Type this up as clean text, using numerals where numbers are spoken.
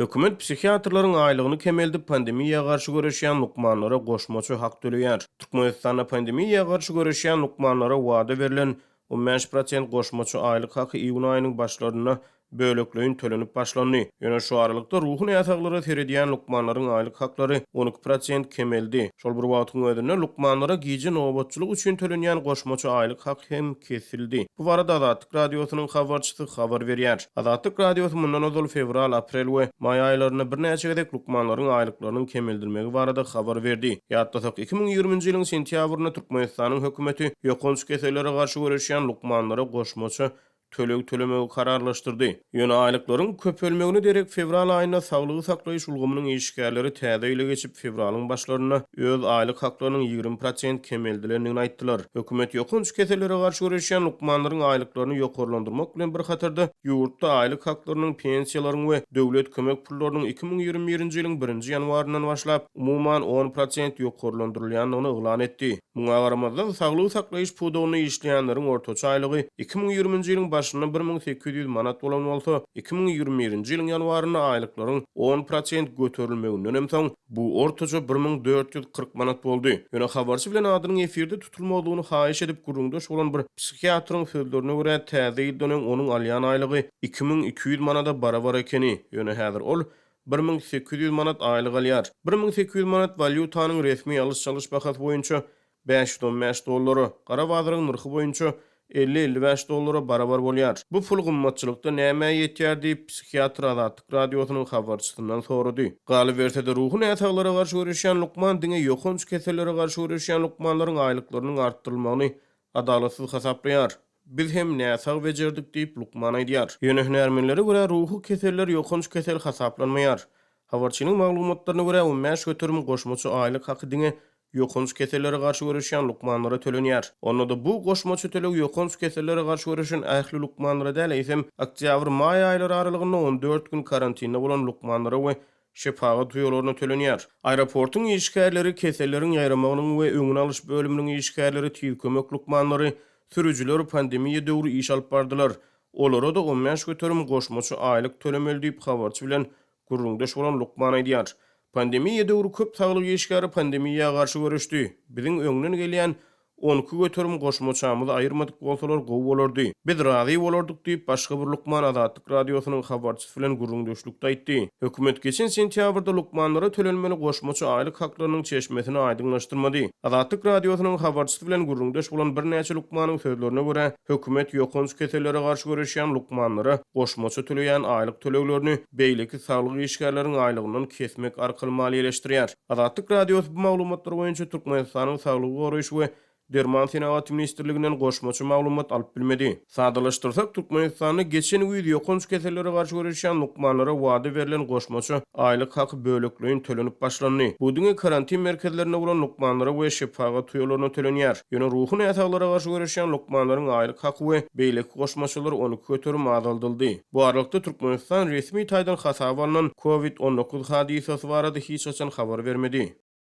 Hökümet psikiatrlaryň aýlygyny kemeldip pandemiýaga garşy göreşýän lukmanlara goşmaçy hak töleýär. Türkmenistanda pandemiýaga garşy göreşýän lukmanlara wada berilen 15% goşmaçy aýlyk haky iýun aýynyň başlaryna bölekleýin tölenip başlandy. Ýöne şu aralykda ruhun ýataglary teredýän lukmanlaryň aýlyk haklary 12% kemeldi. Şol bir wagtyň özünde lukmanlara giýje nobatçylyk üçin tölenýän goşmaçy aýlyk hak hem kesildi. Bu barada Azatlyk radiosynyň habarçysy habar berýär. Azatlyk radiosu mundan öňki fevral, aprel we may aýlaryna bir näçe gedek lukmanlaryň aýlyklarynyň kemeldilmegi barada habar berdi. Ýatdasak 2020-nji ýylyň sentýabrynda Türkmenistanyň hökümeti ýokunç keselere garşy göreşýän lukmanlara goşmaçy tölemegi kararlaşdyrdy. Ýöne aýlyklaryň köpelmegini derek fevral aýynda saglygy saklaýyş ulgamynyň işgärleri täze ile geçip fevralyň başlaryna öz aýlyk haklarynyň 20% kemeldilerini aýtdylar. Hökümet ýokunç keselere garşy göreşýän lukmanlaryň aýlyklaryny ýokarlandyrmak bilen bir hatarda ýurtda aýlyk haklarynyň pensiýalaryň we döwlet kömek pullarynyň 2021-nji ýylyň 1-nji ýanwaryndan başlap umumyň 10% ýokarlandyrylýanlygyny eglan etdi. Muňa garamazdan saglygy saklaýyş pudawyny işleýänleriň ortaça aýlygy 2020-nji ýylyň başyna 1800 manat bolan bolsa, 2021-nji ýylyň ýanwaryna aýlyklaryň 10% göterilmeginden soň bu ortaça 1440 manat boldy. Ýöne habarçy bilen adynyň efirde tutulmagyny haýyş edip gurulmuşda bolan bir psikiatryň sözlerine görä täze ýylyň onuň alýan aýlygy 2200 manata barabar ekeni. Ýöne häzir ol 1800 manat aýlyk alýar. 1800 manat valyutanyň resmi alış-çalyş bahasy boýunça $5-5, gara bazaryň narxy boýunça $50-55 barabar bolýar. Bu pul gymmatçylykda näme ýetýär diýip psikiatr Azatlyk radiosynyň habarçysyndan sorady. Galy berse-de ruhun ýataglary garşy göreşýän lukman diňe ýokunç kesellere garşy göreşýän lukmanlaryň aýlyklarynyň artdyrylmagyny adalatsız hasaplaýar. Biz hem näsag bejerdik diýip lukman aýdýar. Ýöne hünärmenlere görä ruhu keseller ýokunç kesel hasaplanmaýar. Habarçynyň maglumatlaryna görä 15 göterim goşmaçy aýlyk haky diňe ýokunç kesellere garşy göreşýän lukmanlara tölenýär. Onda bu goşmaçy töleg ýokunç kesellere garşy göreşen ähli lukmanlara däl eýsem oktyabr-may aýlary aralygynda 14 gün karantinda bolan lukmanlara we şefaga tuýularyna tölenýär. Aeroportyň işgärleri keselleriň ýaýramagynyň we öňüni alyş bölüminiň işgärleri tüý kömek lukmanlary sürüjüler pandemiýa döwrü iş alyp bardylar. Olara da 15 göterim goşmaçy aýlyk tölemeli diýip habarçy bilen gurrundaş bolan lukman aýdýar. Pandemiýa döwrü köp saglyk işgäri pandemiýaga garşy görüşdi. Biziň öňünden gelýän 12 göterim goşmaçamyzy aýyrmadyk bolsalar gowy bolardy. Biz razy bolardyk diýip başga bir lukman Azatlyk radiosynyň habarçysy bilen gurrundaşlykda aýtdy. Hökümet geçen sentýabrda lukmanlara tölenmeli goşmaçy aýlyk haklarynyň çeşmesini aýdyňlaşdyrmady. Azatlyk radiosynyň habarçysy bilen gurrundaş bolan bir näçe lukmanyň sözlerine görä, hökümet ýokunç kesellere garşy göreşýän lukmanlara goşmaçy töleýän aýlyk töleglerini beýleki saglyk işgärleriň aýlygyndan kesmek arkaly maliýeleşdirýär. Azatlyk radiosy bu maglumatlar boýunça Türkmenistanyň saglygy goraýyş we Derman Sanagat Ministrliginden goşmaçy maglumat alyp bilmedi. Sadalaşdyrsak Türkmenistanyň geçen ýyl ýokunç kesellere garşy göreşýän lukmanlara wada berilen goşmaçy aýlyk haky bölekleýin tölenip başlandy. Bu diňe karantin merkezlerine bolan lukmanlara we şefaga tuýularyna tölenýär. Ýöne ruhun ýataglary garşy göreşýän lukmanlaryň aýlyk haky we beýleki goşmaçylar 12 göterim azaldyldy. Bu aralykda Türkmenistan resmi taýdan hasap alynan COVID-19 hadisesi barada hiç açan habar bermedi.